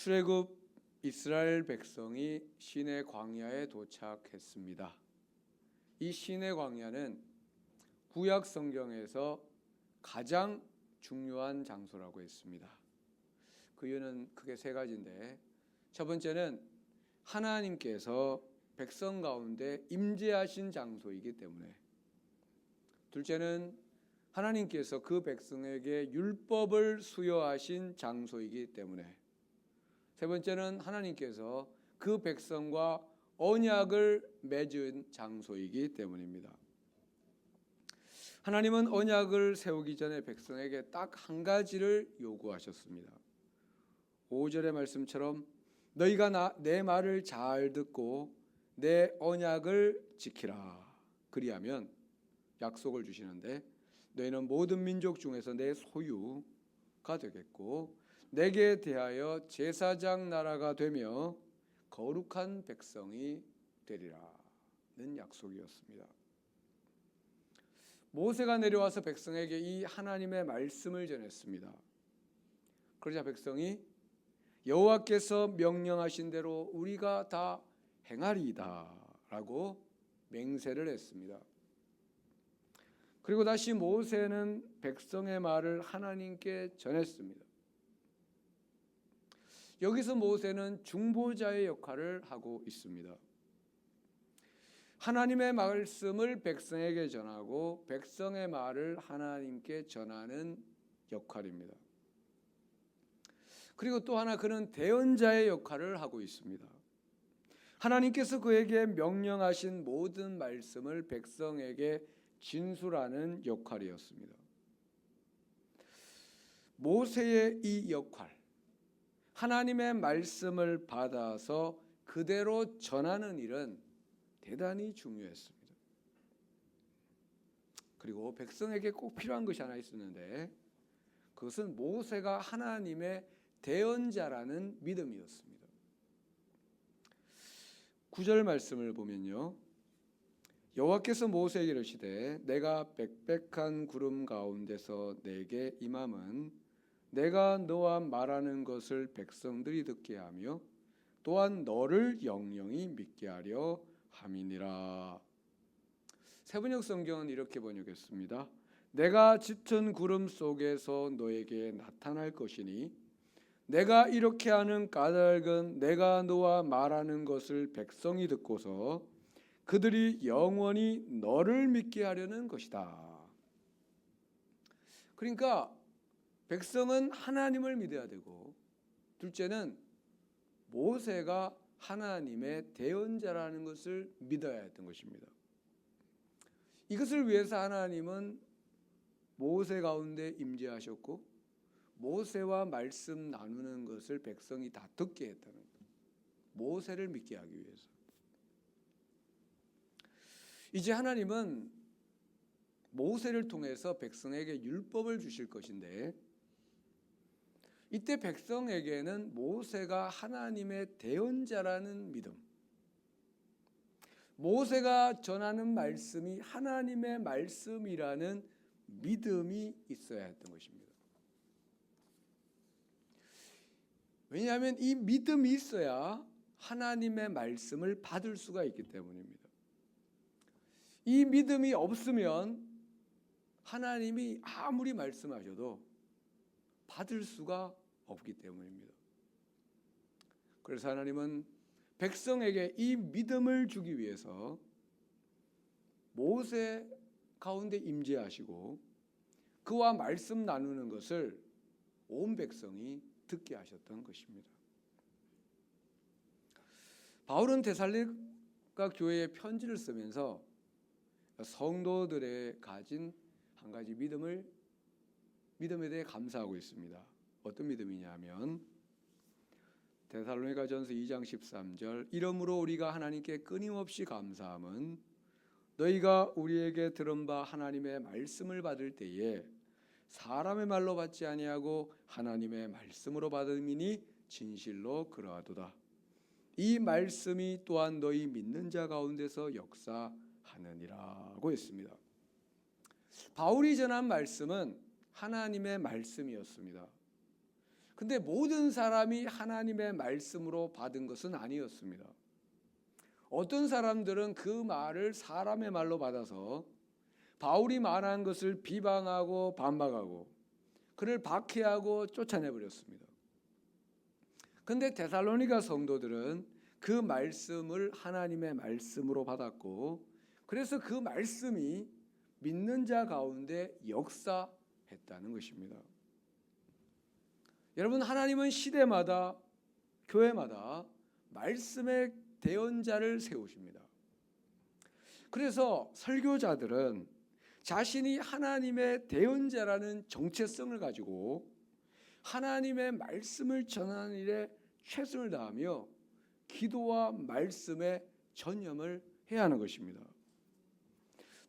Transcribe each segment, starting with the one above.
출애굽 이스라엘 백성이 시내 광야에 도착했습니다. 이 시내 광야는 구약 성경에서 가장 중요한 장소라고 했습니다. 그 이유는 크게 세 가지인데, 첫 번째는 하나님께서 백성 가운데 임재하신 장소이기 때문에, 둘째는 하나님께서 그 백성에게 율법을 수여하신 장소이기 때문에, 세 번째는 하나님께서 그 백성과 언약을 맺은 장소이기 때문입니다. 하나님은 언약을 세우기 전에 백성에게 딱 한 가지를 요구하셨습니다. 5절의 말씀처럼 너희가 내 말을 잘 듣고 내 언약을 지키라. 그리하면 약속을 주시는데, 너희는 모든 민족 중에서 내 소유가 되겠고 내게 대하여 제사장 나라가 되며 거룩한 백성이 되리라는 약속이었습니다. 모세가 내려와서 백성에게 이 하나님의 말씀을 전했습니다. 그러자 백성이 여호와께서 명령하신 대로 우리가 다 행하리이다 라고 맹세를 했습니다. 그리고 다시 모세는 백성의 말을 하나님께 전했습니다. 여기서 모세는 중보자의 역할을 하고 있습니다. 하나님의 말씀을 백성에게 전하고 백성의 말을 하나님께 전하는 역할입니다. 그리고 또 하나, 그는 대언자의 역할을 하고 있습니다. 하나님께서 그에게 명령하신 모든 말씀을 백성에게 진술하는 역할이었습니다. 모세의 이 역할, 하나님의 말씀을 받아서 그대로 전하는 일은 대단히 중요했습니다. 그리고 백성에게 꼭 필요한 것이 하나 있었는데, 그것은 모세가 하나님의 대언자라는 믿음이었습니다. 9절 말씀을 보면요, 여호와께서 모세에게 이르시되 내가 빽빽한 구름 가운데서 내게 임함은 내가 너와 말하는 것을 백성들이 듣게 하며 또한 너를 영영히 믿게 하려 함이니라. 세번역 성경은 이렇게 번역했습니다. 내가 짙은 구름 속에서 너에게 나타날 것이니 내가 이렇게 하는 까닭은 내가 너와 말하는 것을 백성이 듣고서 그들이 영원히 너를 믿게 하려는 것이다. 그러니까 백성은 하나님을 믿어야 되고, 둘째는 모세가 하나님의 대언자라는 것을 믿어야 했던 것입니다. 이것을 위해서 하나님은 모세 가운데 임재하셨고 모세와 말씀 나누는 것을 백성이 다 듣게 했다는 거예요. 모세를 믿게 하기 위해서. 이제 하나님은 모세를 통해서 백성에게 율법을 주실 것인데, 이때 백성에게는 모세가 하나님의 대언자라는 믿음, 모세가 전하는 말씀이 하나님의 말씀이라는 믿음이 있어야 했던 것입니다. 왜냐하면 이 믿음이 있어야 하나님의 말씀을 받을 수가 있기 때문입니다. 이 믿음이 없으면 하나님이 아무리 말씀하셔도 받을 수가 없기 때문입니다. 그래서 하나님은 백성에게 이 믿음을 주기 위해서 모세 가운데 임재하시고 그와 말씀 나누는 것을 온 백성이 듣게 하셨던 것입니다. 바울은 데살로니가 교회에 편지를 쓰면서 성도들의 가진 한 가지 믿음에 대해 감사하고 있습니다. 어떤 믿음이냐면 데살로니가전서 2장 13절, 이러므로 우리가 하나님께 끊임없이 감사함은 너희가 우리에게 들은 바 하나님의 말씀을 받을 때에 사람의 말로 받지 아니하고 하나님의 말씀으로 받음이니 진실로 그러하도다. 이 말씀이 또한 너희 믿는 자 가운데서 역사하느니라고 했습니다. 바울이 전한 말씀은 하나님의 말씀이었습니다. 근데 모든 사람이 하나님의 말씀으로 받은 것은 아니었습니다. 어떤 사람들은 그 말을 사람의 말로 받아서 바울이 말한 것을 비방하고 반박하고 그를 박해하고 쫓아내버렸습니다. 그런데 데살로니가 성도들은 그 말씀을 하나님의 말씀으로 받았고, 그래서 그 말씀이 믿는 자 가운데 역사했다는 것입니다. 여러분, 하나님은 시대마다 교회마다 말씀의 대언자를 세우십니다. 그래서 설교자들은 자신이 하나님의 대언자라는 정체성을 가지고 하나님의 말씀을 전하는 일에 최선을 다하며 기도와 말씀에 전념을 해야 하는 것입니다.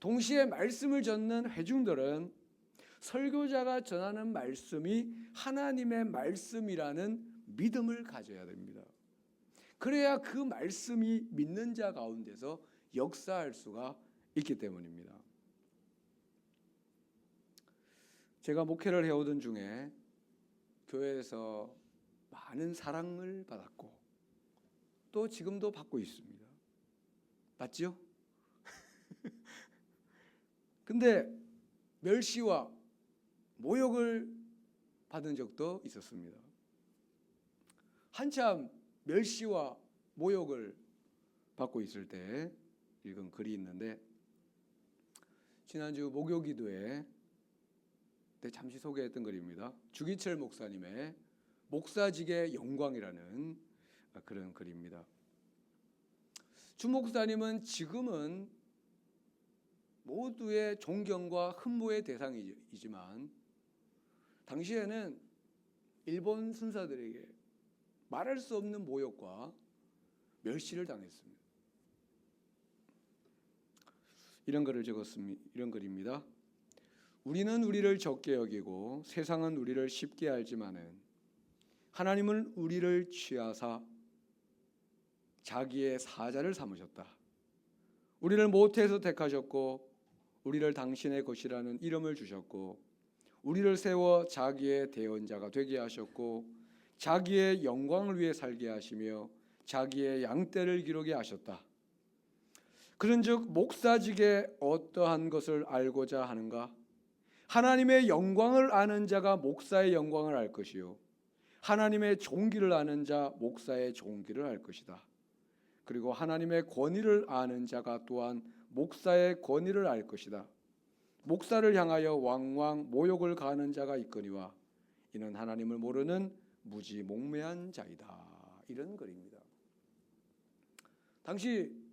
동시에 말씀을 전하는 회중들은 설교자가 전하는 말씀이 하나님의 말씀이라는 믿음을 가져야 됩니다. 그래야 그 말씀이 믿는 자 가운데서 역사할 수가 있기 때문입니다. 제가 목회를 해오던 중에 교회에서 많은 사랑을 받았고 또 지금도 받고 있습니다. 맞죠? 근데 멸시와 모욕을 받은 적도 있었습니다. 한참 멸시와 모욕을 받고 있을 때 읽은 글이 있는데, 지난주 목요기도에 잠시 소개했던 글입니다. 주기철 목사님의 목사직의 영광이라는 그런 글입니다. 주 목사님은 지금은 모두의 존경과 흠모의 대상이지만 당시에는 일본 순사들에게 말할 수 없는 모욕과 멸시를 당했습니다. 이런 글을 적었습니다. 이런 글입니다. 우리는 우리를 적게 여기고 세상은 우리를 쉽게 알지만은 하나님은 우리를 취하사 자기의 사자를 삼으셨다. 우리를 모태에서 택하셨고 우리를 당신의 것이라는 이름을 주셨고 우리를 세워 자기의 대언자가 되게 하셨고 자기의 영광을 위해 살게 하시며 자기의 양떼를 기르게 하셨다. 그런즉 목사직에 어떠한 것을 알고자 하는가? 하나님의 영광을 아는 자가 목사의 영광을 알 것이요 하나님의 종기를 아는 자 목사의 종기를 알 것이다. 그리고 하나님의 권위를 아는 자가 또한 목사의 권위를 알 것이다. 목사를 향하여 왕왕 모욕을 가하는 자가 있거니와 이는 하나님을 모르는 무지몽매한 자이다. 이런 글입니다. 당시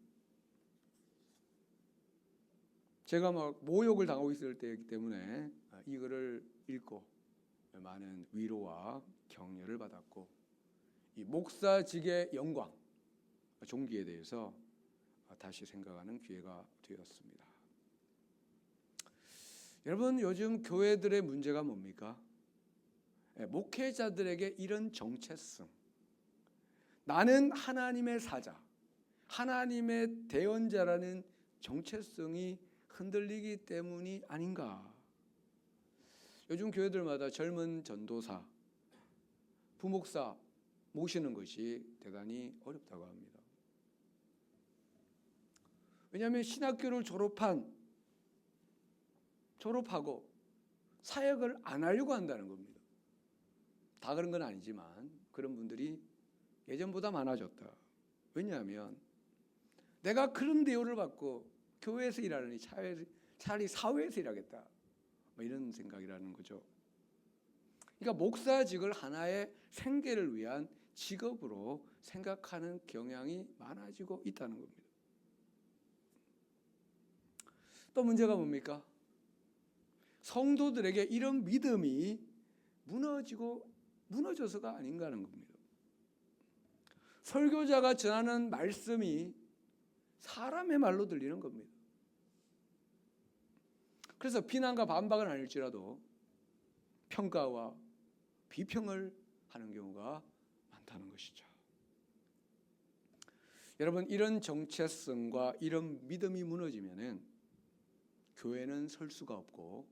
제가 막 모욕을 당하고 있을 때이기 때문에 이 글을 읽고 많은 위로와 격려를 받았고 이 목사직의 영광, 종기에 대해서 다시 생각하는 기회가 되었습니다. 여러분, 요즘 교회들의 문제가 뭡니까? 목회자들에게 이런 정체성, 나는 하나님의 사자, 하나님의 대언자라는 정체성이 흔들리기 때문이 아닌가. 요즘 교회들마다 젊은 전도사, 부목사 모시는 것이 대단히 어렵다고 합니다. 왜냐하면 신학교를 졸업하고 사역을 안 하려고 한다는 겁니다. 다 그런 건 아니지만 그런 분들이 예전보다 많아졌다. 왜냐하면 내가 그런 대우를 받고 교회에서 일하느니 차라리 사회에서 일하겠다, 이런 생각이라는 거죠. 그러니까 목사직을 하나의 생계를 위한 직업으로 생각하는 경향이 많아지고 있다는 겁니다. 또 문제가 뭡니까? 성도들에게 이런 믿음이 무너져서가 아닌가 하는 겁니다. 설교자가 전하는 말씀이 사람의 말로 들리는 겁니다. 그래서 비난과 반박은 아닐지라도 평가와 비평을 하는 경우가 많다는 것이죠. 여러분, 이런 정체성과 이런 믿음이 무너지면은 교회는 설 수가 없고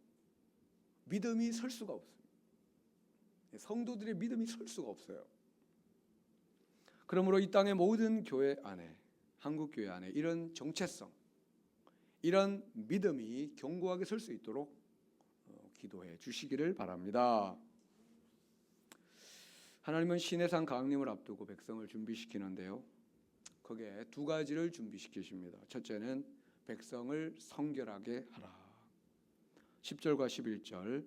믿음이 설 수가 없습니다. 성도들의 믿음이 설 수가 없어요. 그러므로 이 땅의 모든 교회 안에, 한국 교회 안에 이런 정체성, 이런 믿음이 견고하게 설 수 있도록 기도해 주시기를 바랍니다. 하나님은 시내산 강림을 앞두고 백성을 준비시키는데요, 거기에 두 가지를 준비시키십니다. 첫째는 백성을 성결하게 하라. 10절과 11절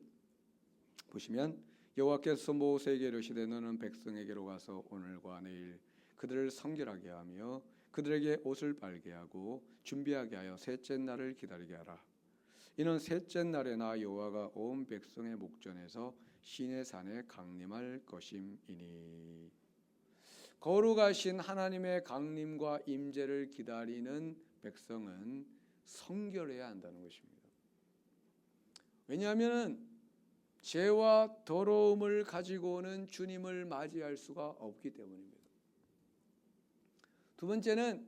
보시면, 여호와께서 모세에게 이르시되 너는 백성에게로 가서 오늘과 내일 그들을 성결하게 하며 그들에게 옷을 빨게 하고 준비하게 하여 셋째 날을 기다리게 하라. 이는 셋째 날에 나 여호와가 온 백성의 목전에서 시내산에 강림할 것임이니. 거룩하신 하나님의 강림과 임재를 기다리는 백성은 성결해야 한다는 것입니다. 왜냐하면 죄와 더러움을 가지고 오는 주님을 맞이할 수가 없기 때문입니다. 두 번째는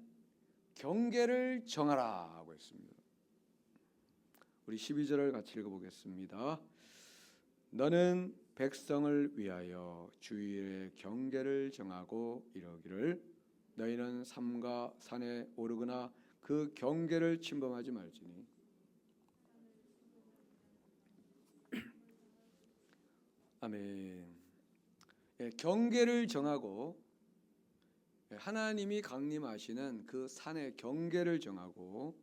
경계를 정하라 하고 있습니다. 우리 12절을 같이 읽어보겠습니다. 너는 백성을 위하여 주일의 경계를 정하고 이러기를, 너희는 삼가 산에 오르거나 그 경계를 침범하지 말지니. 아멘. 경계를 정하고, 하나님이 강림하시는 그 산의 경계를 정하고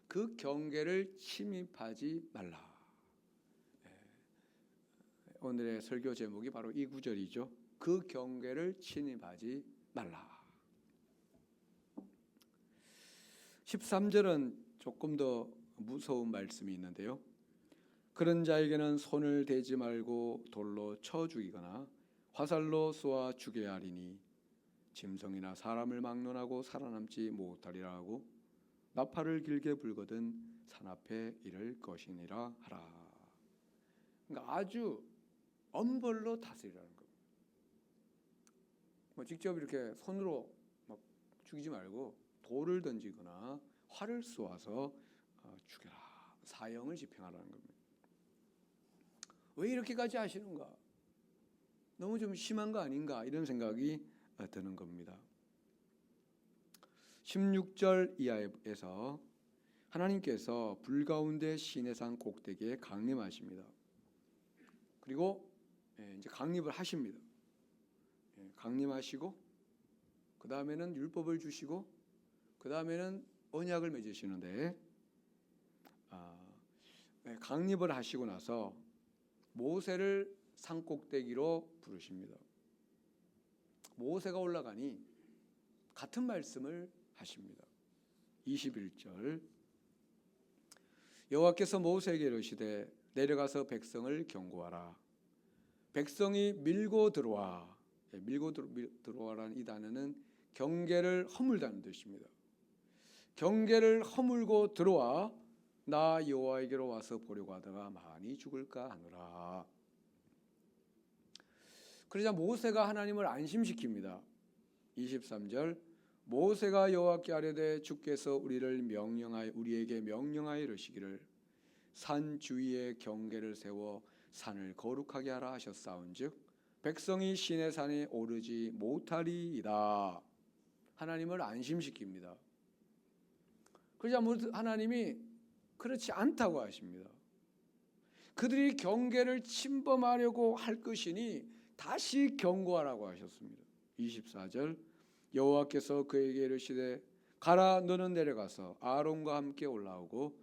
그 경계를 침입하지 말라. 오늘의 설교 제목이 바로 이 구절이죠. 그 경계를 침입하지 말라. 13절은 조금 더 무서운 말씀이 있는데요, 그런 자에게는 손을 대지 말고 돌로 쳐 죽이거나 화살로 쏘아 죽여야 하리니 짐승이나 사람을 막론하고 살아남지 못하리라 하고 나팔을 길게 불거든 산 앞에 이를 것이니라 하라. 그러니까 아주 엄벌로 다스리라는 겁니다. 직접 이렇게 손으로 막 죽이지 말고 돌을 던지거나 활을 쏘아서 죽여라, 사형을 집행하라는 겁니다. 왜 이렇게까지 하시는가? 너무 좀 심한 거 아닌가? 이런 생각이 드는 겁니다. 16절 이하에서 하나님께서 불 가운데 시내산 꼭대기에 강림하십니다. 그리고 이제 강림을 하십니다. 강림하시고 그 다음에는 율법을 주시고 그 다음에는 언약을 맺으시는데, 강림을 하시고 나서 모세를 산 꼭대기로 부르십니다. 모세가 올라가니 같은 말씀을 하십니다. 21절, 여호와께서 모세에게 이르시되 내려가서 백성을 경고하라. 백성이 밀고 들어와. 밀고 들어와라는 이 단어는 경계를 허물다는 뜻입니다. 경계를 허물고 들어와 나 여호와에게로 와서 보려고 하다가 많이 죽을까 하노라. 그러자 모세가 하나님을 안심시킵니다. 23절, 모세가 여호와께 아뢰되 주께서 우리에게 명령하여 이르시기를 산 주위에 경계를 세워 산을 거룩하게 하라 하셨사온즉 백성이 시내산에 오르지 못하리이다. 하나님을 안심시킵니다. 그러자 하나님이 그렇지 않다고 하십니다. 그들이 경계를 침범하려고 할 것이니 다시 경고하라고 하셨습니다. 24절, 여호와께서 그에게 이르시되 가라, 너는 내려가서 아론과 함께 올라오고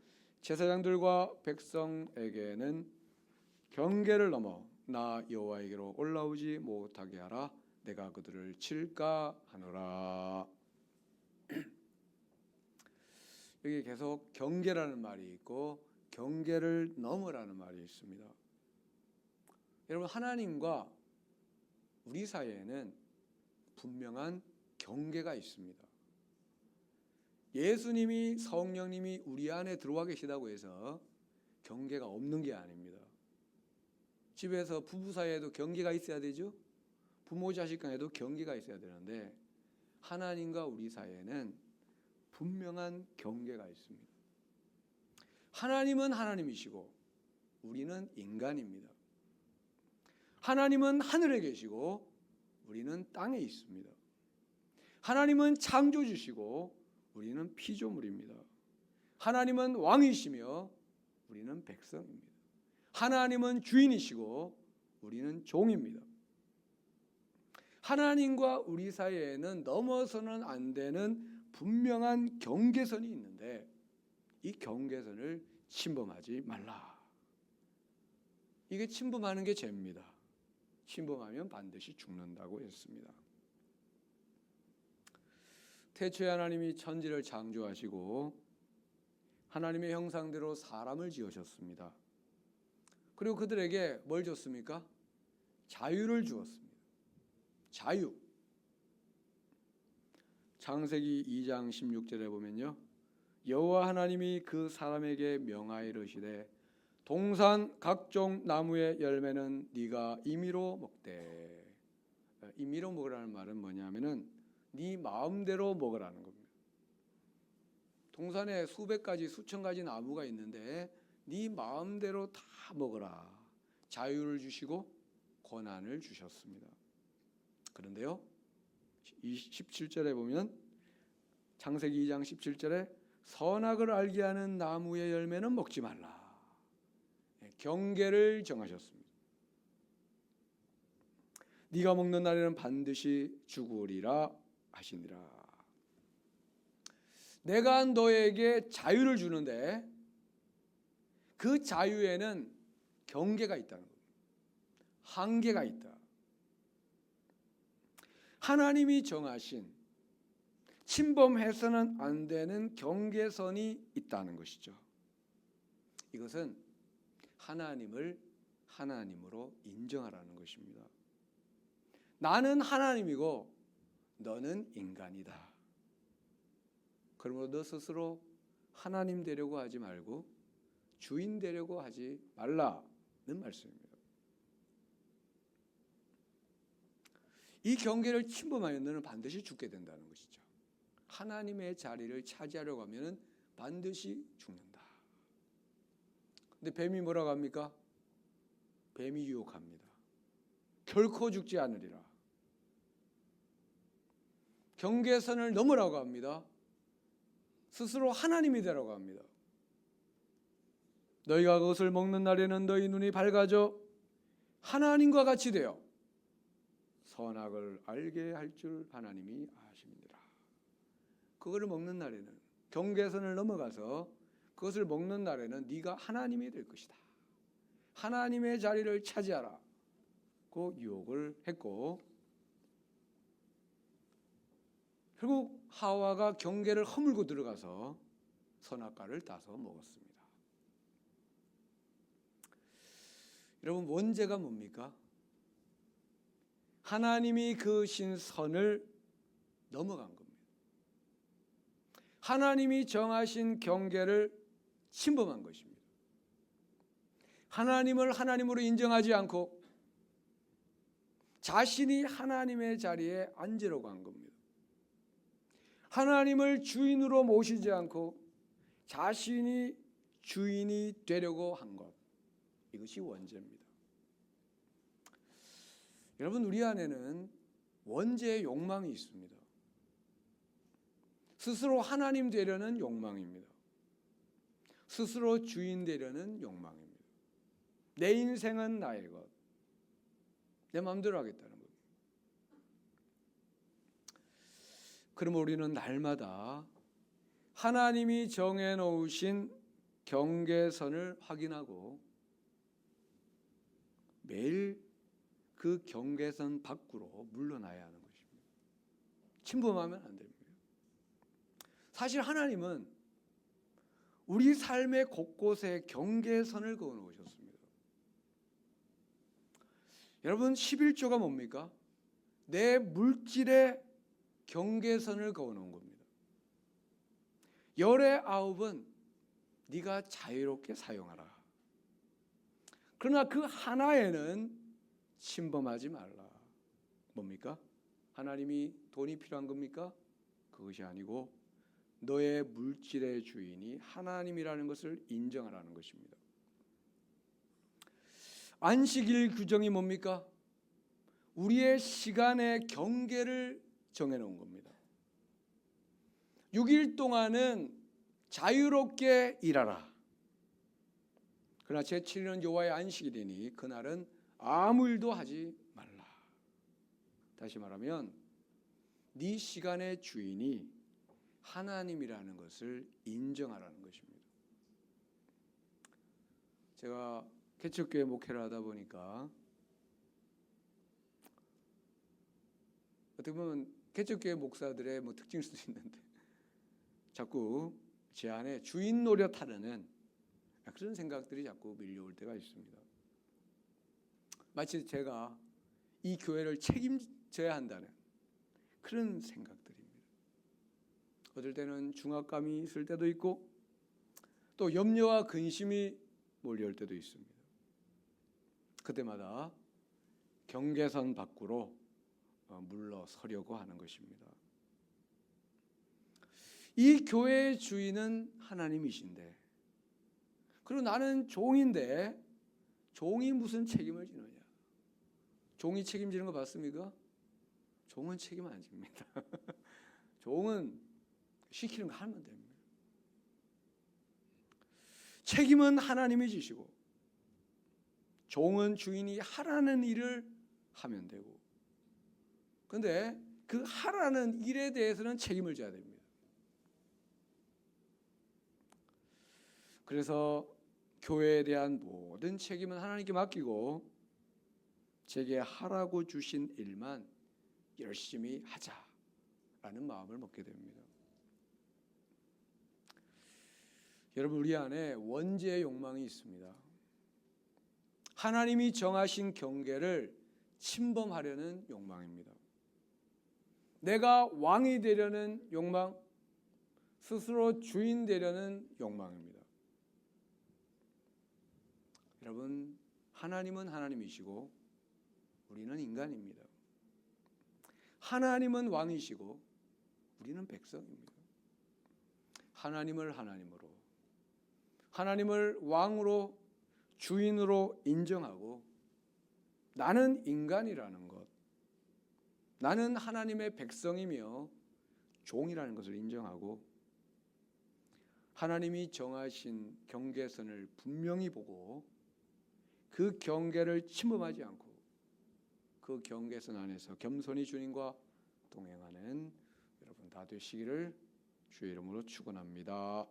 제사장들과 백성에게는 경계를 넘어 나 여호와에게로 올라오지 못하게 하라. 내가 그들을 칠까 하노라. 여기 계속 경계라는 말이 있고 경계를 넘으라는 말이 있습니다. 여러분, 하나님과 우리 사이에는 분명한 경계가 있습니다. 예수님이, 성령님이 우리 안에 들어와 계시다고 해서 경계가 없는 게 아닙니다. 집에서 부부 사이에도 경계가 있어야 되죠. 부모 자식 간에도 경계가 있어야 되는데 하나님과 우리 사이에는 분명한 경계가 있습니다. 하나님은 하나님이시고 우리는 인간입니다. 하나님은 하늘에 계시고 우리는 땅에 있습니다. 하나님은 창조주시고 우리는 피조물입니다. 하나님은 왕이시며 우리는 백성입니다. 하나님은 주인이시고 우리는 종입니다. 하나님과 우리 사이에는 넘어서는 안 되는 분명한 경계선이 있는데 이 경계선을 침범하지 말라. 이게 침범하는 게 죄입니다. 침범하면 반드시 죽는다고 했습니다. 태초에 하나님이 천지를 창조하시고 하나님의 형상대로 사람을 지으셨습니다. 그리고 그들에게 뭘 줬습니까? 자유를 주었습니다. 자유. 창세기 2장 16절에 보면요, 여호와 하나님이 그 사람에게 명하여 이르시되 동산 각종 나무의 열매는 네가 임의로 먹되. 임의로 먹으라는 말은 뭐냐면은 네 마음대로 먹으라는 겁니다. 동산에 수백 가지 수천 가지 나무가 있는데 네 마음대로 다 먹어라. 자유를 주시고 권한을 주셨습니다. 그런데요, 17절에 보면 창세기 2장 17절에 선악을 알게 하는 나무의 열매는 먹지 말라. 경계를 정하셨습니다. 네가 먹는 날에는 반드시 죽으리라 하시니라. 내가 너에게 자유를 주는데 그 자유에는 경계가 있다는 겁니다. 한계가 있다. 하나님이 정하신 침범해서는 안 되는 경계선이 있다는 것이죠. 이것은 하나님을 하나님으로 인정하라는 것입니다. 나는 하나님이고 너는 인간이다. 그러므로 너 스스로 하나님 되려고 하지 말고 주인 되려고 하지 말라는 말씀입니다. 이 경계를 침범하면 너는 반드시 죽게 된다는 것이죠. 하나님의 자리를 차지하려고 하면 반드시 죽는다. 근데 뱀이 뭐라고 합니까? 뱀이 유혹합니다. 결코 죽지 않으리라. 경계선을 넘으라고 합니다. 스스로 하나님이 되라고 합니다. 너희가 그것을 먹는 날에는 너희 눈이 밝아져 하나님과 같이 되어 선악을 알게 할 줄 하나님이 아십니다. 그것을 먹는 날에는, 경계선을 넘어가서 그것을 먹는 날에는 네가 하나님이 될 것이다. 하나님의 자리를 차지하라. 고 유혹을 했고, 결국 하와가 경계를 허물고 들어가서 선악과를 따서 먹었습니다. 여러분, 원죄가 뭡니까? 하나님이 그으신 선을 넘어간 겁니다. 하나님이 정하신 경계를 침범한 것입니다. 하나님을 하나님으로 인정하지 않고 자신이 하나님의 자리에 앉으려고 한 겁니다. 하나님을 주인으로 모시지 않고 자신이 주인이 되려고 한 것, 이것이 원죄입니다. 여러분, 우리 안에는 원죄의 욕망이 있습니다. 스스로 하나님 되려는 욕망입니다. 스스로 주인 되려는 욕망입니다. 내 인생은 나의 것, 내 마음대로 하겠다는 것. 그럼 우리는 날마다 하나님이 정해놓으신 경계선을 확인하고 매일 그 경계선 밖으로 물러나야 하는 것입니다. 침범하면 안 됩니다. 사실 하나님은 우리 삶의 곳곳에 경계선을 그어놓으셨습니다. 여러분, 11조가 뭡니까? 내 물질에 경계선을 그어놓은 겁니다. 열의 아홉은 네가 자유롭게 사용하라. 그러나 그 하나에는 침범하지 말라. 뭡니까? 하나님이 돈이 필요한 겁니까? 그것이 아니고 너의 물질의 주인이 하나님이라는 것을 인정하라는 것입니다. 안식일 규정이 뭡니까? 우리의 시간의 경계를 정해놓은 겁니다. 6일 동안은 자유롭게 일하라. 그러나 제7일은 여호와의 안식이 되니 그날은 아무 일도 하지 말라. 다시 말하면 네 시간의 주인이 하나님이라는 것을 인정하라는 것입니다. 제가 개척교회 목회를 하다 보니까 어떻게 보면 개척교회 목사들의 특징일 수도 있는데 자꾸 제 안에 주인 노릇하려는 그런 생각들이 자꾸 밀려올 때가 있습니다. 마치 제가 이 교회를 책임져야 한다는 그런 생각들입니다. 어떨 때는 중압감이 있을 때도 있고 또 염려와 근심이 몰려올 때도 있습니다. 그때마다 경계선 밖으로 물러서려고 하는 것입니다. 이 교회의 주인은 하나님이신데, 그리고 나는 종인데 종이 무슨 책임을 지느냐? 종이 책임지는 거 봤습니까? 종은 책임 안 집니다. 종은 시키는 거 하면 됩니다. 책임은 하나님이 지시고 종은 주인이 하라는 일을 하면 되고, 그런데 그 하라는 일에 대해서는 책임을 져야 됩니다. 그래서 교회에 대한 모든 책임은 하나님께 맡기고 제게 하라고 주신 일만 열심히 하자라는 마음을 먹게 됩니다. 여러분, 우리 안에 원죄의 욕망이 있습니다. 하나님이 정하신 경계를 침범하려는 욕망입니다. 내가 왕이 되려는 욕망, 스스로 주인 되려는 욕망입니다. 여러분, 하나님은 하나님이시고 우리는 인간입니다. 하나님은 왕이시고 우리는 백성입니다. 하나님을 하나님으로, 하나님을 왕으로, 주인으로 인정하고 나는 인간이라는 것, 나는 하나님의 백성이며 종이라는 것을 인정하고 하나님이 정하신 경계선을 분명히 보고 그 경계를 침범하지 않고 그 경계선 안에서 겸손히 주님과 동행하는 여러분 다 되시기를 주의 이름으로 축원합니다.